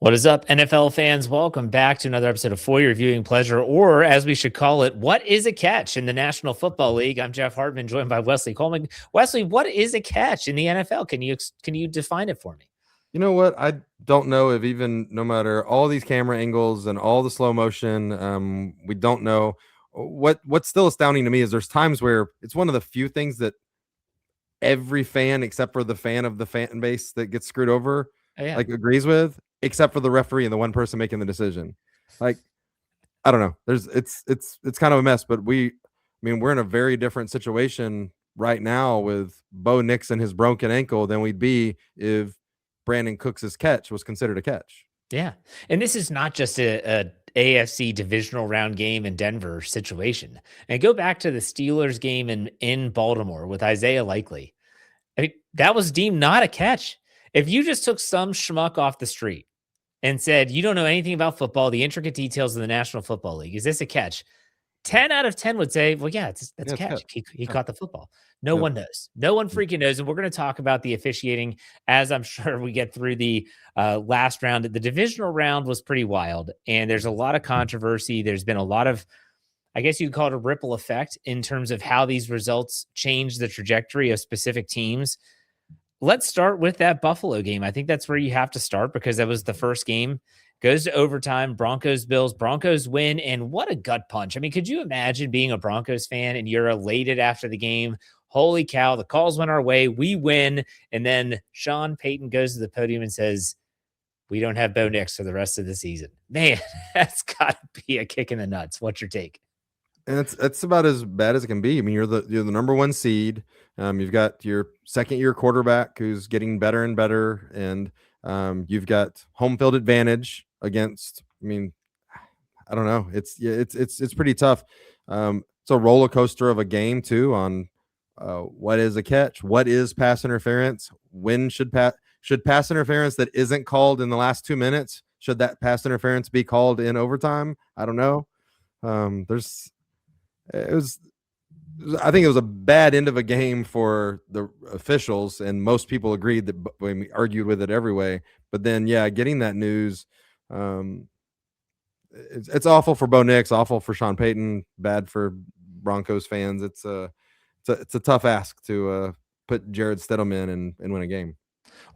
What is up, NFL fans? Welcome back to another episode of For Your Viewing Pleasure, or as we should call it, What is a Catch in the National Football League? I'm Jeff Hartman, joined by Wesley Coleman. Wesley, what is a catch in the NFL? Can you define it for me? You know what? I don't know if even no matter all these camera angles and all the slow motion, we don't know. What's still astounding to me is there's times where it's one of the few things that every fan, except for the fan of the fan base that gets screwed over, Oh, yeah. like agrees with, except for the referee and the one person making the decision. Like, I don't know. It's kind of a mess, but we're in a very different situation right now with Bo Nix and his broken ankle than we'd be if Brandon Cooks' catch was considered a catch. Yeah. And this is not just a AFC divisional round game in Denver situation. And go back to the Steelers game in Baltimore with Isaiah Likely. I mean, that was deemed not a catch. If you just took some schmuck off the street and said, you don't know anything about football, the intricate details of the National Football League, is this a catch? 10 out of 10 would say, well, yeah, that's Yeah, a it's a catch. catch. He Yeah. caught the football. No Yep. one knows. No one freaking knows. And we're going to talk about the officiating as I'm sure we get through the last round. The divisional round was pretty wild, and there's a lot of controversy. There's been a lot of, I guess you could call it a ripple effect in terms of how these results change the trajectory of specific teams. Let's start with that Buffalo game. I think that's where you have to start because that was the first game. Goes to overtime. Broncos, Bills. Broncos win. And what a gut punch. I mean, could you imagine being a Broncos fan and you're elated after the game? Holy cow, the calls went our way. We win. And then Sean Payton goes to the podium and says, we don't have Bo Nix for the rest of the season. Man, that's got to be a kick in the nuts. What's your take? And it's about as bad as it can be. I mean, you're the number one seed. You've got your second year quarterback who's getting better and better, and you've got home field advantage against. I mean, I don't know. It's pretty tough. It's a roller coaster of a game too. On what is a catch? What is pass interference? When should pass interference that isn't called in the last 2 minutes? Should that pass interference be called in overtime? I don't know. I think it was a bad end of a game for the officials, and most people agreed that when we argued with it every way. But then, yeah, getting that news, it's awful for Bo Nix, awful for Sean Payton, bad for Broncos fans. It's a tough ask to put Jared Stidham in and win a game.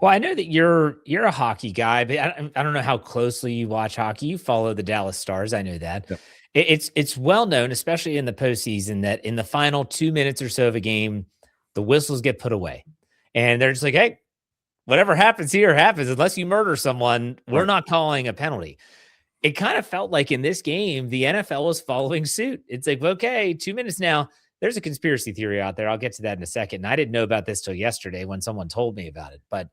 Well, I know that you're a hockey guy, but I don't know how closely you watch hockey. You follow the Dallas Stars. I know that. Yep. It's well known, especially in the postseason, that in the final 2 minutes or so of a game, the whistles get put away, and they're just like, "Hey, whatever happens here happens. Unless you murder someone, we're Right. not calling a penalty." It kind of felt like in this game, the NFL was following suit. It's like, okay, 2 minutes now. There's a conspiracy theory out there. I'll get to that in a second. And I didn't know about this till yesterday when someone told me about it, but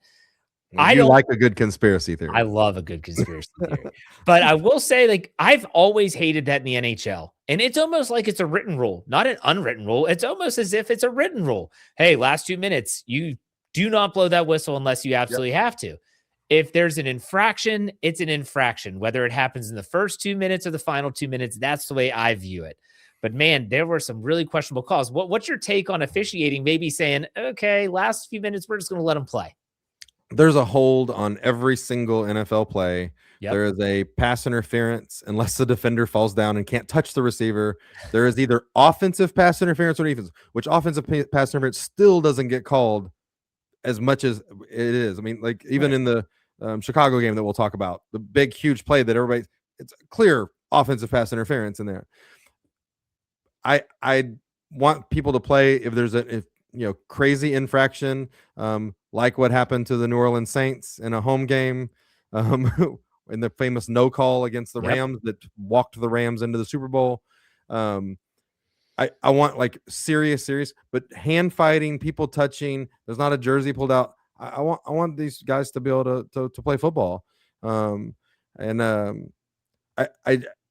I You don't like a good conspiracy theory. I love a good conspiracy theory. But I will say, like, I've always hated that in the NHL. And it's almost like it's a written rule, not an unwritten rule. It's almost as if it's a written rule. Hey, last 2 minutes, you do not blow that whistle unless you absolutely have to. If there's an infraction, it's an infraction. Whether it happens in the first 2 minutes or the final 2 minutes, that's the way I view it. But man, there were some really questionable calls. What's your take on officiating? Maybe saying, okay, last few minutes, we're just going to let them play. There's a hold on every single NFL play. Yep. There is a pass interference unless the defender falls down and can't touch the receiver. There is either offensive pass interference or defense, which offensive pass interference still doesn't get called as much as it is. I mean, like even Right. in the Chicago game that we'll talk about, the big, huge play that everybody, it's clear offensive pass interference in there. I want people to play if there's a crazy infraction, like what happened to the New Orleans Saints in a home game, in the famous no call against the Rams that walked the Rams into the Super Bowl. I want like serious, but hand fighting, people touching. There's not a jersey pulled out. I want these guys to be able to play football.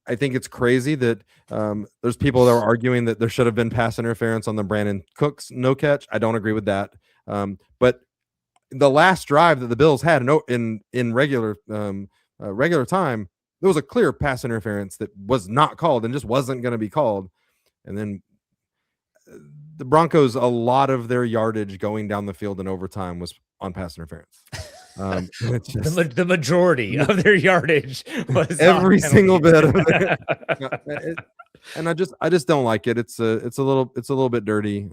I think it's crazy that there's people that are arguing that there should have been pass interference on the Brandon Cooks no catch. I don't agree with that. But the last drive that the Bills had in regular time, there was a clear pass interference that was not called and just wasn't going to be called. And then the Broncos, a lot of their yardage going down the field in overtime was on pass interference. It's just The majority of their yardage was every on single bit of penalties. it. And I just don't like it. It's a little bit dirty.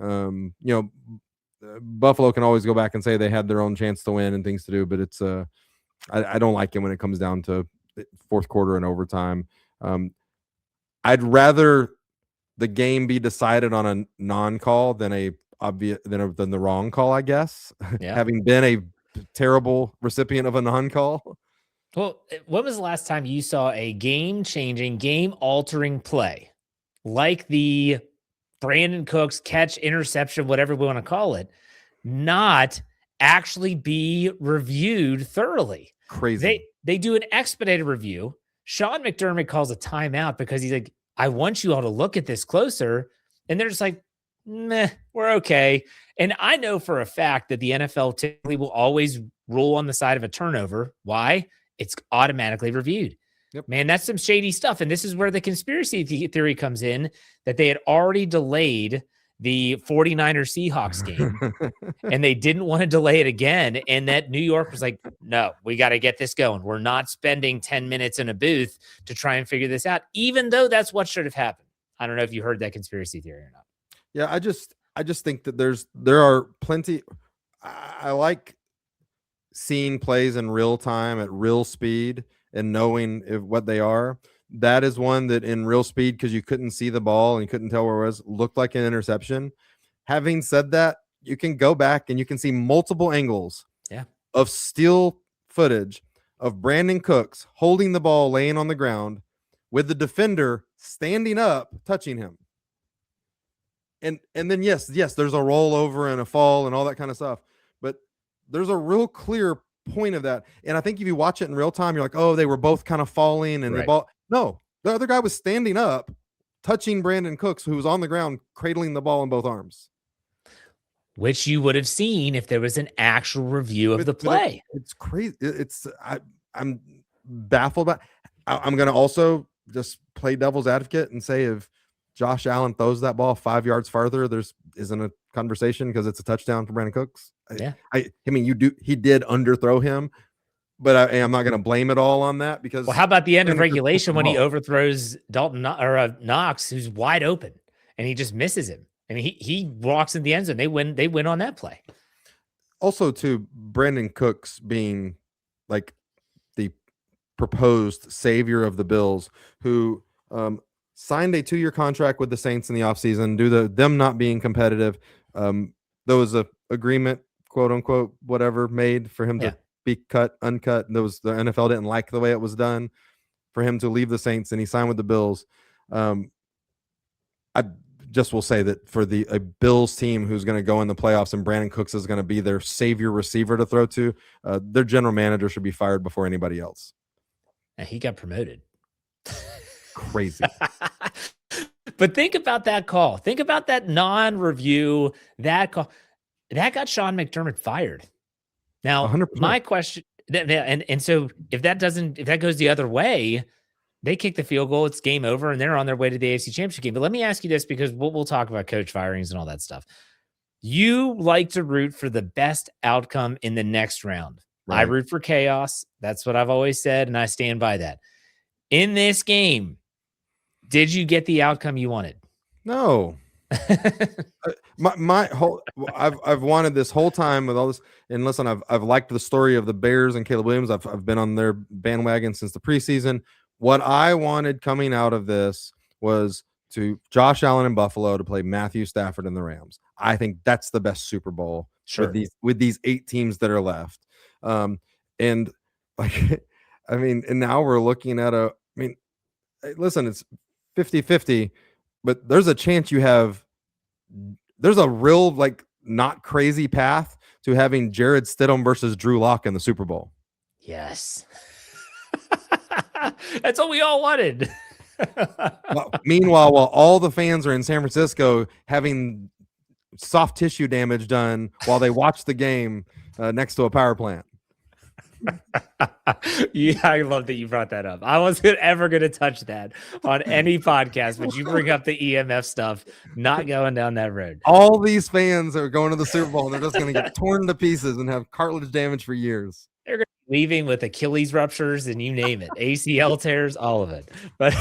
Buffalo can always go back and say they had their own chance to win and things to do, but it's I don't like it when it comes down to fourth quarter and overtime. I'd rather the game be decided on a non-call than the wrong call, I guess. Yeah. Having been a terrible recipient of a non-call. Well, when was the last time you saw a game-changing, game-altering play like the Brandon Cooks catch, interception, whatever we want to call it, not actually be reviewed thoroughly? Crazy. They do an expedited review. Sean McDermott calls a timeout because he's like, I want you all to look at this closer. And they're just like, meh, we're okay. And I know for a fact that the NFL typically will always rule on the side of a turnover. Why? It's automatically reviewed. Yep. Man, that's some shady stuff. And this is where the conspiracy theory comes in, that they had already delayed the 49ers Seahawks game and they didn't want to delay it again. And that New York was like, no, we got to get this going. We're not spending 10 minutes in a booth to try and figure this out, even though that's what should have happened. I don't know if you heard that conspiracy theory or not. Yeah, I just think that there are plenty. I like seeing plays in real time at real speed and knowing what they are. That is one that in real speed, because you couldn't see the ball and you couldn't tell where it was, looked like an interception. Having said that, you can go back and you can see multiple angles of still footage of Brandon Cooks holding the ball, laying on the ground with the defender standing up, touching him. And then yes, there's a rollover and a fall and all that kind of stuff. But there's a real clear point of that. And I think if you watch it in real time, you're like, oh, they were both kind of falling and the ball. No, the other guy was standing up, touching Brandon Cooks, who was on the ground, cradling the ball in both arms. Which you would have seen if there was an actual review of the play. It's crazy. I'm baffled by. I'm going to also just play devil's advocate and say if Josh Allen throws that ball 5 yards farther, there's isn't a conversation because it's a touchdown for Brandon Cooks. Yeah. I mean, he did underthrow him, but I'm not going to blame it all on that because. Well, how about the end of regulation when he overthrows Dalton or Knox, who's wide open, and he just misses him? I mean, he walks in the end zone. They win on that play. Also, too, Brandon Cooks being like the proposed savior of the Bills, who signed a 2-year contract with the Saints in the offseason, them not being competitive. There was a agreement, quote unquote, whatever, made for him to be uncut. The NFL didn't like the way it was done for him to leave the Saints, and he signed with the Bills. I just will say that for a Bills team who's going to go in the playoffs and Brandon Cooks is going to be their savior receiver to throw to, their general manager should be fired before anybody else. And he got promoted. Crazy. But think about that call. Think about that non-review, that call. That got Sean McDermott fired. Now, 100%. My question, and so if that goes the other way, they kick the field goal, it's game over, and they're on their way to the AFC Championship game. But let me ask you this, because we'll talk about coach firings and all that stuff. You like to root for the best outcome in the next round. Right. I root for chaos. That's what I've always said, and I stand by that. In this game, did you get the outcome you wanted? No. my whole I've wanted this whole time with all this, and listen, I've liked the story of the Bears and Caleb Williams. I've been on their bandwagon since the preseason. What I wanted coming out of this was to Josh Allen in Buffalo to play Matthew Stafford in the Rams. I think that's the best Super Bowl with these 8 teams that are left. And like, I mean, and now we're looking at listen, it's 50-50, but there's a chance there's a real, like, not crazy path to having Jared Stidham versus Drew Lock in the Super Bowl. Yes. That's what we all wanted. Meanwhile, while all the fans are in San Francisco having soft tissue damage done while they watch the game next to a power plant. Yeah, I love that you brought that up. I wasn't ever going to touch that on any podcast, but you bring up the EMF stuff, not going down that road. All these fans are going to the Super Bowl and they're just going to get torn to pieces and have cartilage damage for years. They're going to be leaving with Achilles ruptures and you name it, ACL tears, all of it. But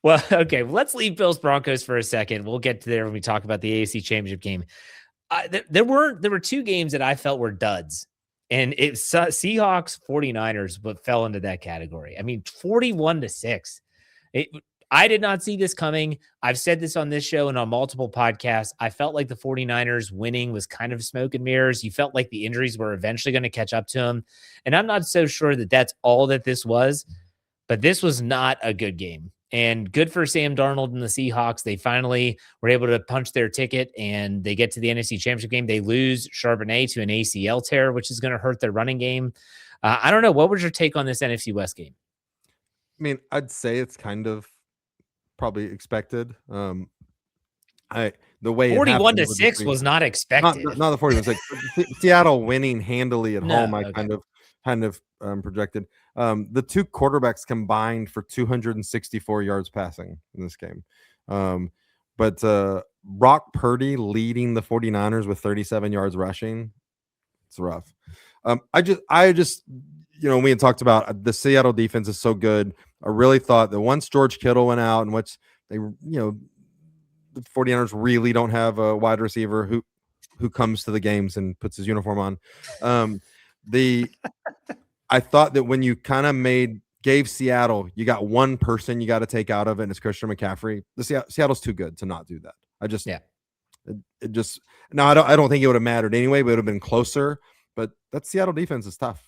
well, okay, let's leave Bills Broncos for a second. We'll get to there when we talk about the AFC Championship game. There were two games that I felt were duds, and it's Seahawks 49ers, but fell into that category. I mean, 41-6. I did not see this coming. I've said this on this show and on multiple podcasts. I felt like the 49ers winning was kind of smoke and mirrors. You felt like the injuries were eventually going to catch up to them. And I'm not so sure that that's all that this was, but this was not a good game. And good for Sam Darnold and the Seahawks. They finally were able to punch their ticket and they get to the NFC Championship game. They lose Charbonnet to an ACL tear, which is going to hurt their running game. I don't know. What was your take on this NFC West game? I mean, I'd say it's kind of probably expected. The way 41-6 was not expected. Not the 40. It was like Seattle winning handily at home. I kind of projected. The two quarterbacks combined for 264 yards passing in this game. But Brock Purdy leading the 49ers with 37 yards rushing. It's rough. I just we had talked about the Seattle defense is so good. I really thought that once George Kittle went out and which they, the 49ers really don't have a wide receiver who comes to the games and puts his uniform on. I thought that when you kind of gave Seattle, you got one person you got to take out of it, and it's Christian McCaffrey. Seattle's too good to not do that. I don't think it would have mattered anyway, but it would have been closer. But that Seattle defense is tough.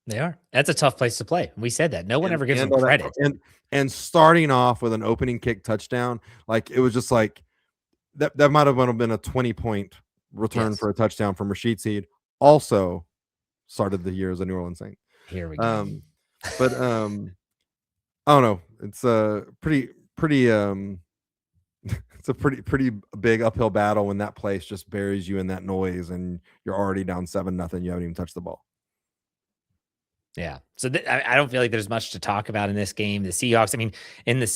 They are. That's a tough place to play. We said that. No one ever gives them credit. And starting off with an opening kick touchdown, like it was just like that might have been a 20-point return for a touchdown from Rashid Seed. Also started the year as a New Orleans Saint. Here we go. But I don't know. It's a pretty it's a pretty big uphill battle when that place just buries you in that noise and you're already down 7-0. You haven't even touched the ball. Yeah. So I don't feel like there's much to talk about in this game. The Seahawks, I mean, in the most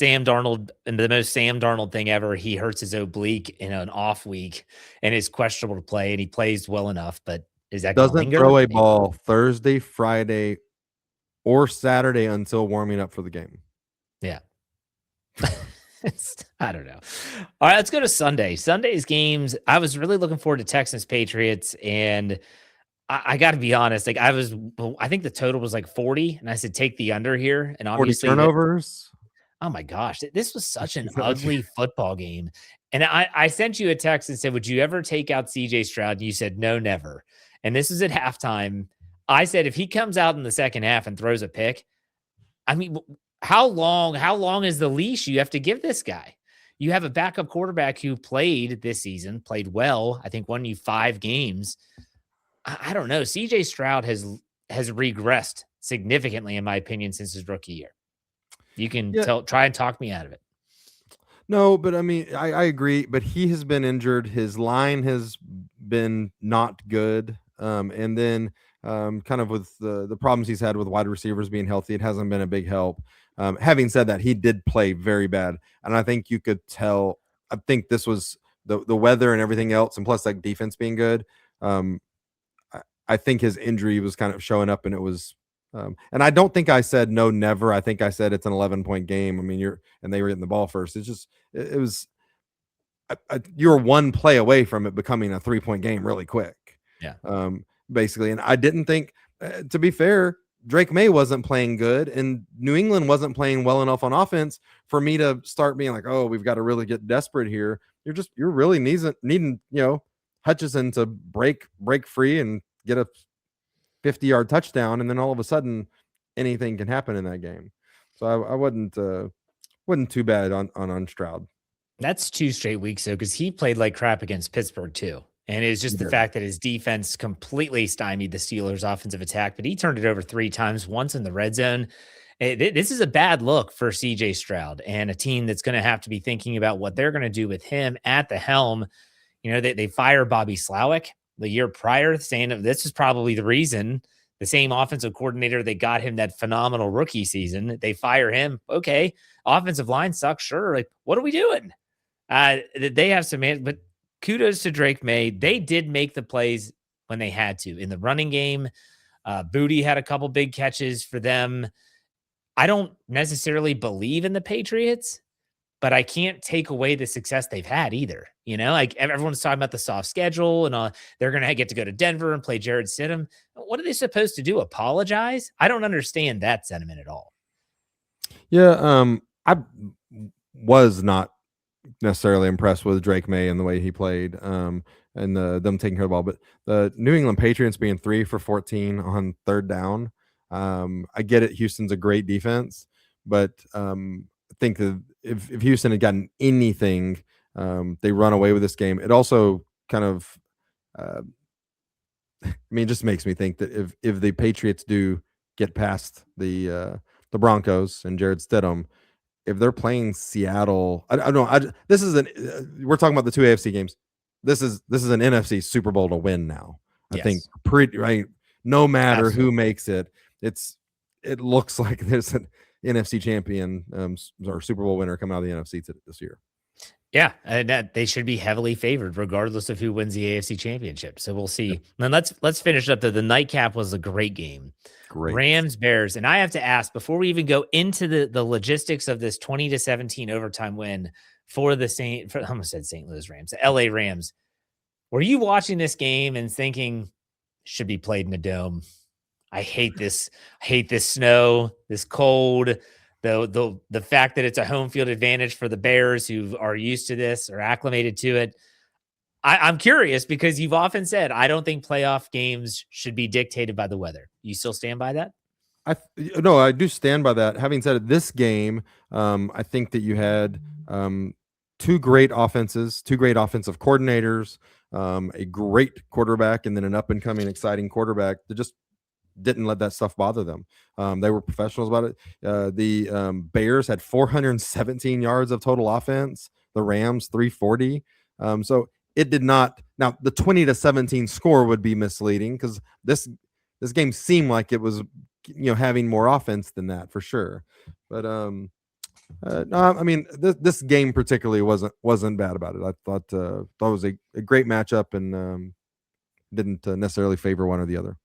Sam Darnold thing ever, he hurts his oblique in an off week and is questionable to play, and he plays well enough, but is that doesn't throw a ball Thursday, Friday, or Saturday until warming up for the game. Yeah. I don't know. All right, let's go to Sunday. Sunday's games. I was really looking forward to Texans Patriots, and I got to be honest. Like I think the total was like 40, and I said take the under here. And obviously 40 turnovers. Oh my gosh, this was such an ugly football game. And I sent you a text and said, "Would you ever take out CJ Stroud?" And you said, "No, never." And this is at halftime. I said, if he comes out in the second half and throws a pick, I mean, how long is the leash you have to give this guy? You have a backup quarterback who played this season, played well. I think won you 5 games. I don't know. CJ Stroud has regressed significantly, in my opinion, since his rookie year. You can try and talk me out of it. No, but I mean, I agree. But he has been injured. His line has been not good. And then kind of with the problems he's had with wide receivers being healthy, it hasn't been a big help. Having said that, he did play very bad. And I think you could tell, I think this was the weather and everything else. And plus like defense being good. I think his injury was kind of showing up, and it was, and I don't think I said no, never. I think I said it's an 11-point game. I mean, and they were getting the ball first. It's just, it was, you're one play away from it becoming a 3-point game really quick. Yeah. Basically. And I didn't think, to be fair, Drake May wasn't playing good, and New England wasn't playing well enough on offense for me to start being like, oh, we've got to really get desperate here. You're really needing, Hutchinson to break free and get a 50-yard touchdown, and then all of a sudden anything can happen in that game. So I wasn't too bad on Stroud. That's 2 straight weeks though, because he played like crap against Pittsburgh too. And it's just the fact that his defense completely stymied the Steelers' offensive attack, but he turned it over 3 times, once in the red zone. This is a bad look for CJ Stroud and a team that's going to have to be thinking about what they're going to do with him at the helm. They fire Bobby Slowick the year prior, saying that this is probably the reason. The same offensive coordinator that got him that phenomenal rookie season, they fire him. Okay, offensive line sucks. Sure, like what are we doing? They have some, but kudos to Drake May. They did make the plays when they had to in the running game. Booty had a couple big catches for them. I don't necessarily believe in the Patriots, but I can't take away the success they've had either. Like everyone's talking about the soft schedule and they're going to get to go to Denver and play Jared Stidham. What are they supposed to do? Apologize? I don't understand that sentiment at all. Yeah, I was not necessarily impressed with Drake May and the way he played, and them taking care of the ball. But the New England Patriots being 3 for 14 on third down, I get it. Houston's a great defense, but I think that if Houston had gotten anything, they run away with this game. It also kind of, it just makes me think that if the Patriots do get past the Broncos and Jared Stidham, if they're playing Seattle, I don't know. This is we're talking about the 2 AFC games. This is an NFC Super Bowl to win now. I think pretty right. No matter who makes it, it looks like there's an NFC champion or Super Bowl winner coming out of the NFC this year. Yeah, and they should be heavily favored regardless of who wins the AFC championship. So we'll see. Then let's finish up. The nightcap was a great game. Great. Rams, Bears. And I have to ask, before we even go into the logistics of this 20-17 overtime win for I almost said St. Louis Rams, the LA Rams, were you watching this game and thinking should be played in a dome? I hate this snow, this cold, the fact that it's a home field advantage for the Bears who are used to this or acclimated to it. I'm curious because you've often said, I don't think playoff games should be dictated by the weather. You still stand by that? No, I do stand by that. Having said it, this game, I think that you had two great offenses, two great offensive coordinators, a great quarterback, and then an up-and-coming exciting quarterback that just didn't let that stuff bother them. They were professionals about it. The Bears had 417 yards of total offense. The Rams 340. So it did not. Now the 20-17 score would be misleading because this game seemed like it was having more offense than that for sure. But no, I mean this game particularly wasn't bad about it. I thought it was a great matchup and didn't necessarily favor one or the other.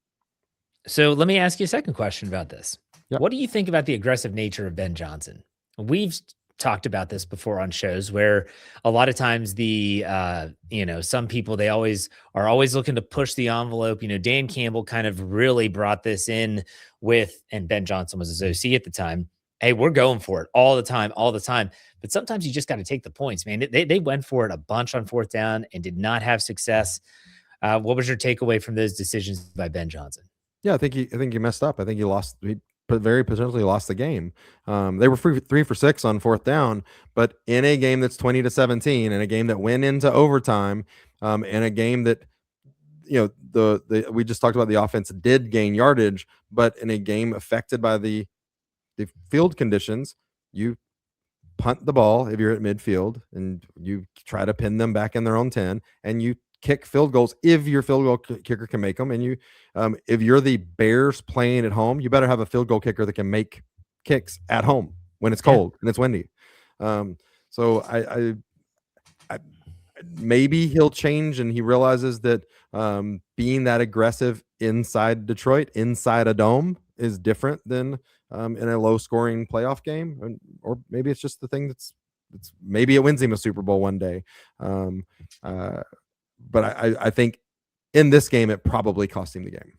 So let me ask you a second question about this. Yep. What do you think about the aggressive nature of Ben Johnson? We've talked about this before on shows where a lot of times some people, they are always looking to push the envelope. Dan Campbell kind of really brought this in and Ben Johnson was his OC at the time. Hey, we're going for it all the time. But sometimes you just got to take the points, man. They went for it a bunch on fourth down and did not have success. What was your takeaway from those decisions by Ben Johnson? Yeah, I think he messed up. I think he lost. He very potentially lost the game. They were 3 for 6 on fourth down, but in a game that's 20-17, in a game that went into overtime, in a game that we just talked about, the offense did gain yardage, but in a game affected by the field conditions, you punt the ball if you're at midfield and you try to pin them back in their own 10, and you kick field goals if your field goal kicker can make them. And you, if you're the Bears playing at home, you better have a field goal kicker that can make kicks at home when it's cold and it's windy. So I maybe he'll change and he realizes that being that aggressive inside Detroit, inside a dome, is different than in a low scoring playoff game. Or maybe it's just the thing that's maybe it wins him a Super Bowl one day. But I think in this game, it probably cost him the game.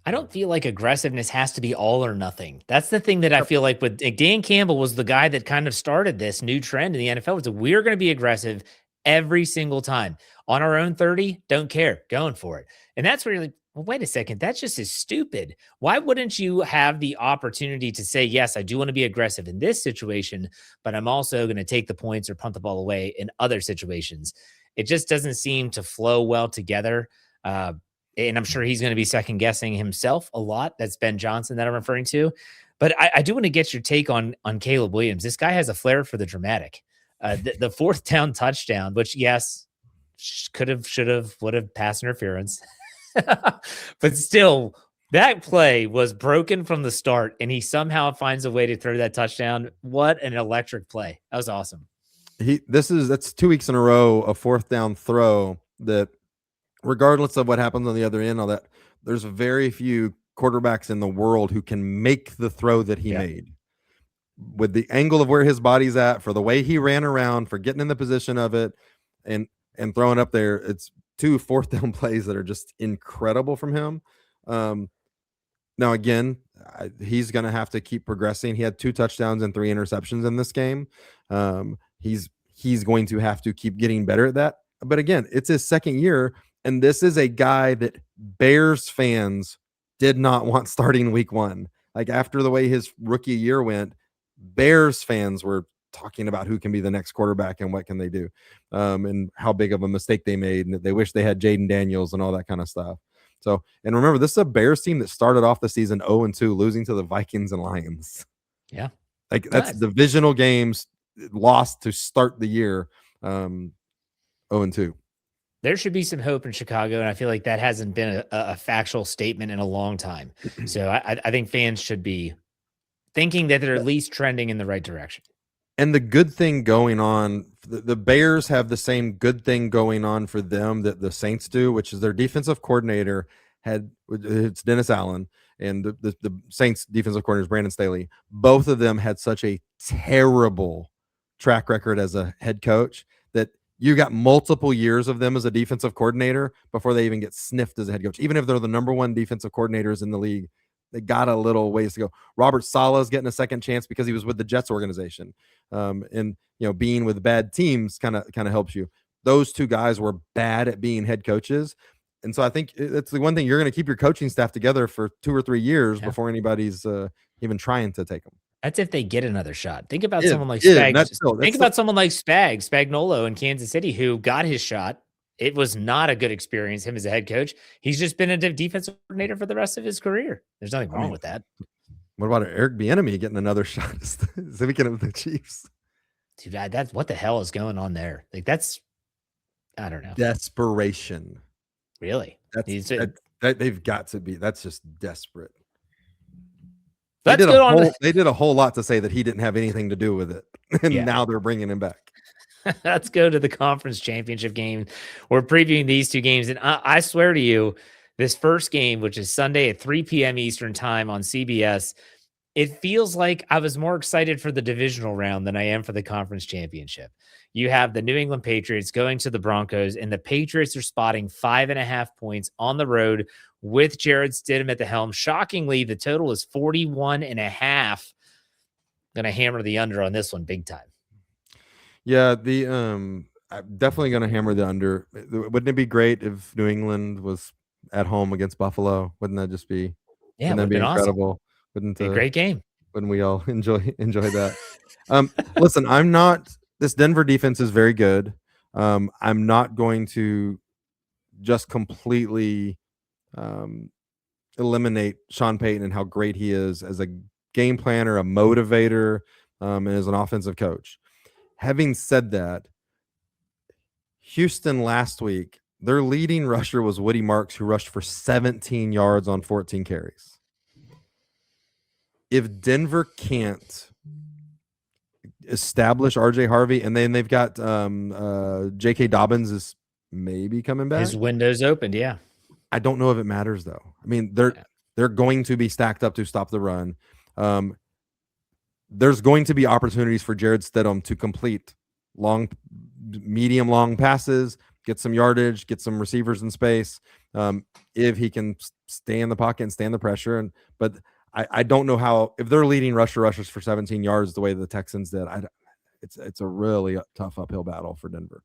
I don't feel like aggressiveness has to be all or nothing. That's the thing that I feel like with Dan Campbell was the guy that kind of started this new trend in the NFL. We're going to be aggressive every single time on our own 30. Don't care, going for it. And that's where you're like, well, wait a second. That's just as stupid. Why wouldn't you have the opportunity to say, yes, I do want to be aggressive in this situation, but I'm also going to take the points or punt the ball away in other situations? It just doesn't seem to flow well together. And I'm sure he's going to be second guessing himself a lot. That's Ben Johnson that I'm referring to. But I do want to get your take on Caleb Williams. This guy has a flair for the dramatic. The fourth down touchdown, which, yes, could have, should have, would have, pass interference. But still, that play was broken from the start, and he somehow finds a way to throw that touchdown. What an electric play. That was awesome. That's 2 weeks in a row, a fourth down throw that, regardless of what happens on the other end, all that, there's very few quarterbacks in the world who can make the throw that he Yeah. made. With the angle of where his body's at, for the way he ran around, for getting in the position of it, and throwing up there, it's 2 fourth down plays that are just incredible from him. Now again, he's going to have to keep progressing. He had 2 touchdowns and 3 interceptions in this game. He's going to have to keep getting better at that. But again, it's his second year, and this is a guy that Bears fans did not want starting week 1. Like, after the way his rookie year went, Bears fans were talking about who can be the next quarterback and what can they do, and how big of a mistake they made, and that they wish they had Jaden Daniels and all that kind of stuff. So, and remember, this is a Bears team that started off the season 0-2, losing to the Vikings and Lions. Yeah. Like, that's divisional games lost to start the year, 0-2. There should be some hope in Chicago, and I feel like that hasn't been a factual statement in a long time. So I think fans should be thinking that they're at least trending in the right direction. And the good thing going on, the Bears have the same good thing going on for them that the Saints do, which is their defensive coordinator it's Dennis Allen, and the Saints defensive coordinator is Brandon Staley. Both of them had such a terrible track record as a head coach that you got multiple years of them as a defensive coordinator before they even get sniffed as a head coach. Even if they're the number 1 defensive coordinators in the league, they got a little ways to go. Robert Saleh is getting a second chance because he was with the Jets organization. And being with bad teams kind of helps you. Those 2 guys were bad at being head coaches. And so I think it's the one thing, you're going to keep your coaching staff together for 2 or 3 years before anybody's even trying to take them. That's if they get another shot. Think about someone like Spagnuolo in Kansas City, who got his shot. It was not a good experience, him as a head coach. He's just been a defensive coordinator for the rest of his career. There's nothing wrong with that. What about Eric Bieniemy getting another shot speaking of the Chiefs? Dude, that's what the hell is going on there? Like, that's, I don't know. Desperation. Really? They've got to be. That's just desperate. They did a whole lot to say that he didn't have anything to do with it, and now they're bringing him back. Let's go to the conference championship game. We're previewing these 2 games, and I swear to you, this first game, which is Sunday at 3 p.m. Eastern time on CBS, it feels like I was more excited for the divisional round than I am for the conference championship. You have the New England Patriots going to the Broncos, and the Patriots are spotting 5.5 points on the road with Jarrett Stidham at the helm. Shockingly, the total is 41.5. Going to hammer the under on this one big time. Yeah, I'm definitely going to hammer the under. Wouldn't it be great if New England was at home against Buffalo? Wouldn't that just be? Yeah, wouldn't that be incredible? Awesome. Wouldn't be a great game? Wouldn't we all enjoy that? Listen, this Denver defense is very good. I'm not going to just completely eliminate Sean Payton and how great he is as a game planner, a motivator, and as an offensive coach. Having said that, Houston last week, their leading rusher was Woody Marks, who rushed for 17 yards on 14 carries. If Denver can't establish RJ Harvey, and then they've got J.K. Dobbins is maybe coming back. His window's opened, yeah. I don't know if it matters, though. I mean, they're going to be stacked up to stop the run. There's going to be opportunities for Jarrett Stidham to complete medium long passes, get some yardage, get some receivers in space, if he can stay in the pocket and stand the pressure. But I don't know how, if they're leading rushers for 17 yards the way the Texans did, it's a really tough uphill battle for Denver.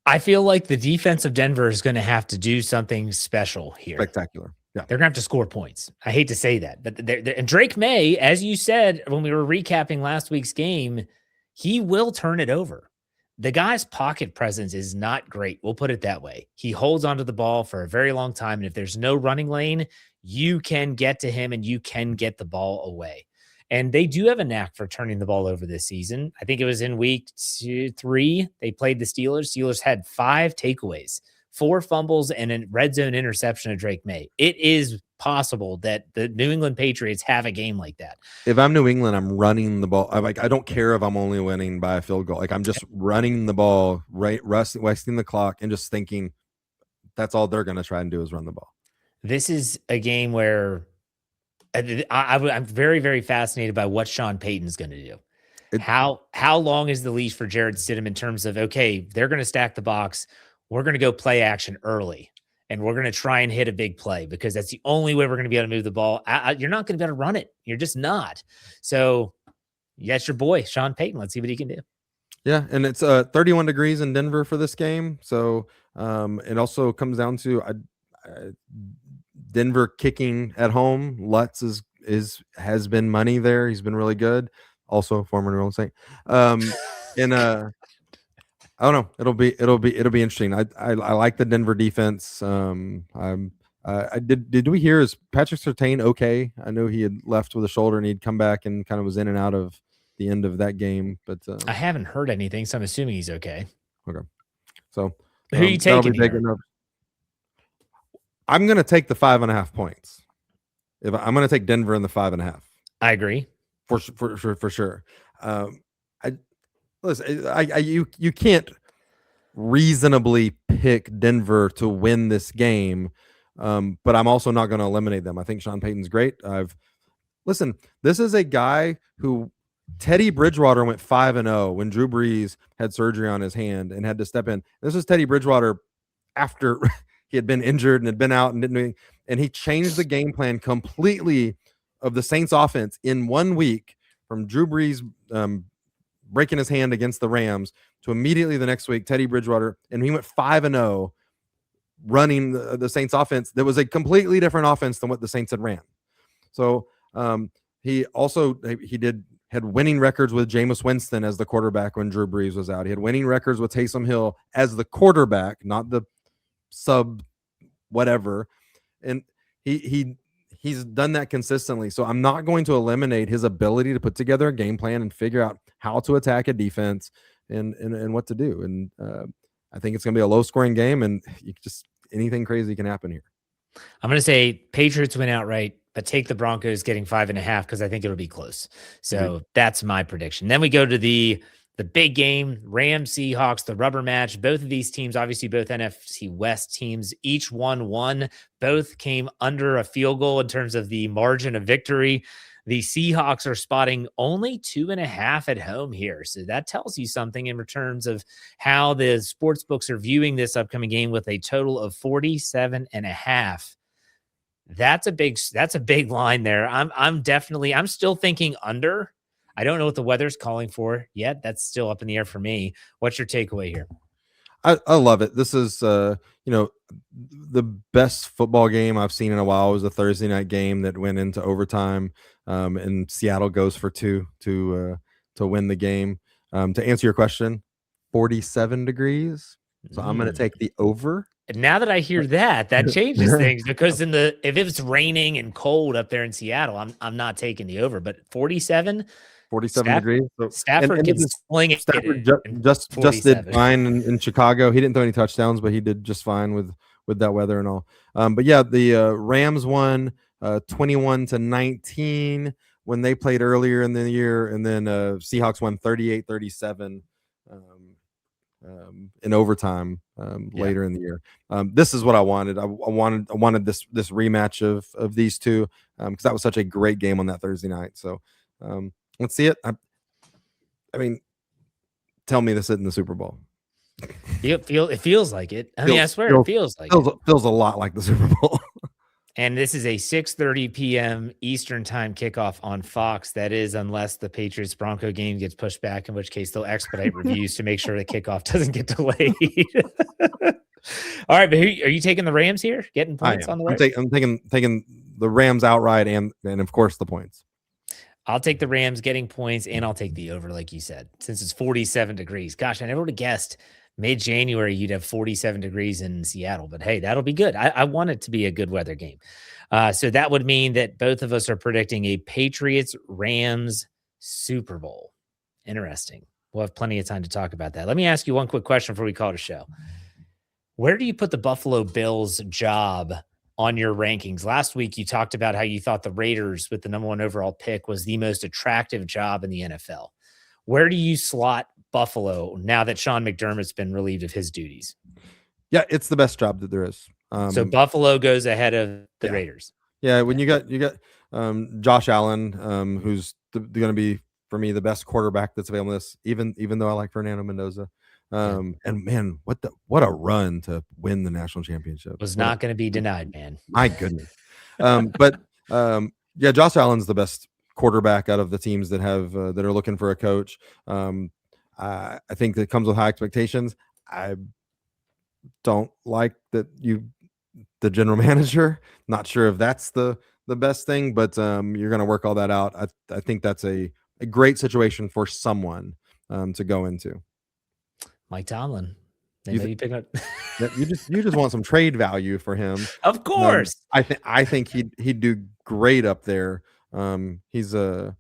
I feel like the defense of Denver is going to have to do something special here. Spectacular. Yeah. They're going to have to score points. I hate to say that, but and Drake May, as you said, when we were recapping last week's game, he will turn it over. The guy's pocket presence is not great. We'll put it that way. He holds onto the ball for a very long time. And if there's no running lane, you can get to him and you can get the ball away. And they do have a knack for turning the ball over this season. I think it was in week 3. They played the Steelers. Steelers had 5 takeaways, 4 fumbles, and a red zone interception of Drake May. It is possible that the New England Patriots have a game like that. If I'm New England, I'm running the ball. I don't care if I'm only winning by a field goal. I'm just running the ball, right, wasting the clock, and just thinking that's all they're going to try and do is run the ball. This is a game where I'm very, very fascinated by what Sean Payton's going to do. It, How long is the leash for Jared Stidham in terms of, okay, they're going to stack the box. We're going to go play action early, and we're going to try and hit a big play because that's the only way we're going to be able to move the ball. You're not going to be able to run it. You're just not. So that's your boy, Sean Payton. Let's see what he can do. Yeah, and it's 31 degrees in Denver for this game. So it also comes down to Denver kicking at home. Lutz has been money there. He's been really good. Also former New Orleans Saint. And I don't know. It'll be interesting. I like the Denver defense. Did we hear, is Patrick Surtain okay? I know he had left with a shoulder and he'd come back and kind of was in and out of the end of that game, but I haven't heard anything, so I'm assuming he's okay. Okay. So who are you taking here? I'm going to take the 5.5 points. I'm going to take Denver in the 5.5. I agree for sure. You can't reasonably pick Denver to win this game, but I'm also not going to eliminate them. I think Sean Payton's great. Listen, this is a guy who Teddy Bridgewater went 5-0 when Drew Brees had surgery on his hand and had to step in. This was Teddy Bridgewater after he had been injured and had been out and didn't do anything, and he changed the game plan completely of the Saints offense in 1 week from Drew Brees breaking his hand against the Rams to immediately the next week Teddy Bridgewater, and he went 5-0 running the Saints offense that was a completely different offense than what the Saints had ran. So he had winning records with Jameis Winston as the quarterback when Drew Brees was out. He had winning records with Taysom Hill as the quarterback, not the sub whatever. And he's done that consistently. So I'm not going to eliminate his ability to put together a game plan and figure out how to attack a defense and what to do. And I think it's going to be a low scoring game, and anything crazy can happen here. I'm going to say Patriots win outright, but take the Broncos getting 5.5 because I think it'll be close. So that's my prediction. Then we go to the big game, Rams, Seahawks, the rubber match. Both of these teams, obviously both NFC West teams, each won. Both came under a field goal in terms of the margin of victory. The Seahawks are spotting only 2.5 at home here. So that tells you something in terms of how the sports books are viewing this upcoming game with a total of 47.5. That's a big line there. I'm still thinking under. I don't know what the weather's calling for yet. That's still up in the air for me. What's your takeaway here? I love it. This is the best football game I've seen in a while. It was a Thursday night game that went into overtime, and Seattle goes for 2 to win the game. To answer your question, 47 degrees. So I'm going to take the over. Now that I hear that changes things, because if it's raining and cold up there in Seattle, I'm not taking the over. But 47 degrees. So, Stafford can sling it. Stafford just did fine in Chicago. He didn't throw any touchdowns, but he did just fine with that weather and all. But yeah, the Rams won 21-19 when they played earlier in the year, and then Seahawks won 38-37 in overtime later in the year. This is what I wanted. I wanted this rematch of these two because that was such a great game on that Thursday night. So let's see it. I mean, tell me this isn't the Super Bowl. It feels like it. I swear it feels like it. Feels a lot like the Super Bowl. And this is a 6:30 p.m. Eastern time kickoff on Fox. That is, unless the Patriots Bronco game gets pushed back, in which case they'll expedite reviews to make sure the kickoff doesn't get delayed. All right, but are you taking the Rams here? Getting points on the Rams? I'm taking the Rams outright and of course the points. I'll take the Rams getting points, and I'll take the over, like you said, since it's 47 degrees. Gosh, I never would have guessed mid-January you'd have 47 degrees in Seattle, but hey, that'll be good. I want it to be a good weather game. So that would mean that both of us are predicting a Patriots-Rams Super Bowl. Interesting. We'll have plenty of time to talk about that. Let me ask you one quick question before we call it a show. Where do you put the Buffalo Bills job on your rankings? Last week, you talked about how you thought the Raiders with the number 1 overall pick was the most attractive job in the NFL. Where do you slot Buffalo now that Sean McDermott's been relieved of his duties? Yeah, it's the best job that there is. So Buffalo goes ahead of the Raiders. Yeah, when you got Josh Allen, who's going to be for me the best quarterback that's available. This even though I like Fernando Mendoza, and man, what a run to win the national championship Was not going to be denied, man. My goodness, but yeah, Josh Allen's the best quarterback out of the teams that have that are looking for a coach. I think that comes with high expectations. I don't like that the general manager. Not sure if that's the best thing, but you're going to work all that out. I think that's a great situation for someone to go into. Mike Tomlin. You just want some trade value for him. Of course. I think he'd do great up there. He's won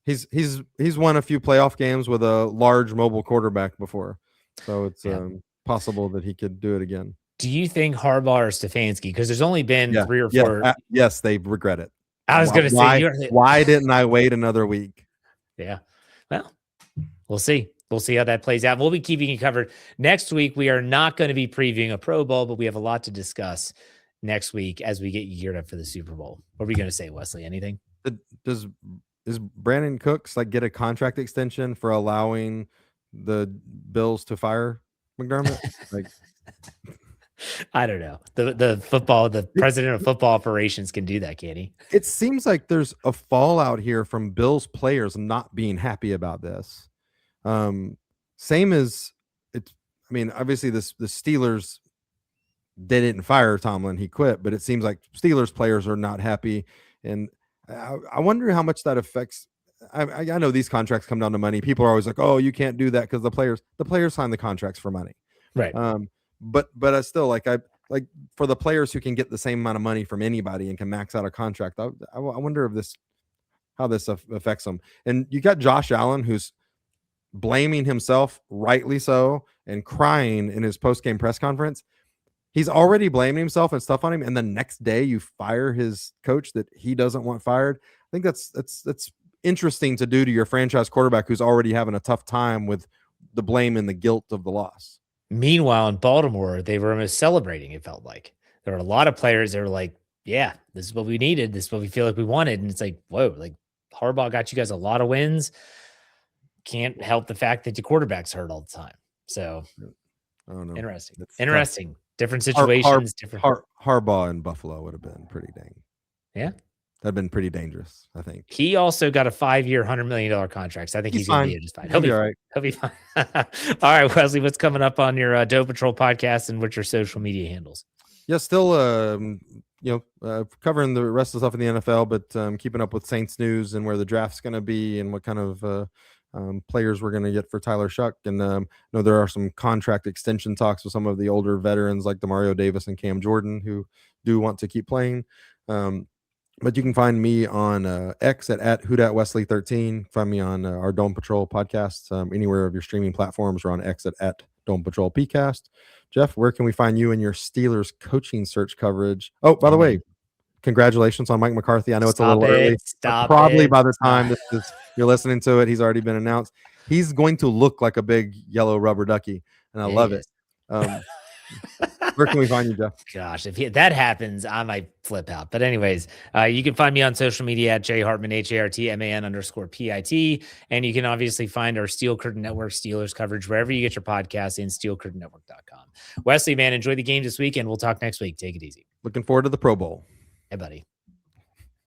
a few playoff games with a large mobile quarterback before, so it's possible that he could do it again. Do you think Harbaugh or Stefanski? Because there's only been 3 or 4. Yes, they regret it. I was going to say, why didn't I wait another week? Yeah. Well, we'll see. We'll see how that plays out. We'll be keeping you covered. Next week, we are not going to be previewing a Pro Bowl, but we have a lot to discuss next week as we get you geared up for the Super Bowl. What are we going to say, Wesley? Anything? Is Brandon Cooks get a contract extension for allowing the Bills to fire McDermott? I don't know. The president of football operations can do that, can't he? It seems like there's a fallout here from Bills players not being happy about this. Same as it's. I mean, obviously, the Steelers, they didn't fire Tomlin; he quit. But it seems like Steelers players are not happy, and I wonder how much that affects. I know these contracts come down to money. People are always like, "Oh, you can't do that because the players sign the contracts for money." Right. But I still like for the players who can get the same amount of money from anybody and can max out a contract. I wonder if how this affects them. And you got Josh Allen, who's blaming himself, rightly so, and crying in his post-game press conference. He's already blaming himself and stuff on him, and the next day you fire his coach that he doesn't want fired. I think that's interesting to do to your franchise quarterback who's already having a tough time with the blame and the guilt of the loss. Meanwhile, in Baltimore, they were almost celebrating. It felt like there were a lot of players that were like, "Yeah, this is what we needed. This is what we feel like we wanted." And it's like, whoa, Harbaugh got you guys a lot of wins. Can't help the fact that your quarterback's hurt all the time. So, I don't know. Interesting. Interesting. Tough. Different situations. Harbaugh in Buffalo would have been pretty dang. Yeah. That'd been pretty dangerous, I think. He also got a 5-year, $100 million contract. So I think he's going to be just fine. He'll be all right. He'll be fine. All right, Wesley, what's coming up on your Doe Patrol podcast and what's your social media handles? Yeah, still, covering the rest of the stuff in the NFL, but keeping up with Saints news and where the draft's going to be and what kind of players we're going to get for Tyler Shuck. And know there are some contract extension talks with some of the older veterans like Demario Davis and Cam Jordan who do want to keep playing. But you can find me on X at WhoDatWesley13. Find me on our Dome Patrol podcast, anywhere of your streaming platforms, or on X at Dome Patrol PCast. Jeff, where can we find you in your Steelers coaching search coverage? Oh, by the way, congratulations on Mike McCarthy. I know it's a little early. Probably by the time you're listening to it, he's already been announced. He's going to look like a big yellow rubber ducky, and I love it. Where can we find you, Jeff? Gosh, if that happens, I might flip out. But anyways, you can find me on social media at jhartman, HARTMAN_PIT. And you can obviously find our Steel Curtain Network Steelers coverage wherever you get your podcasts in steelcurtainnetwork.com. Wesley, man, enjoy the game this weekend. We'll talk next week. Take it easy. Looking forward to the Pro Bowl. Hey, buddy.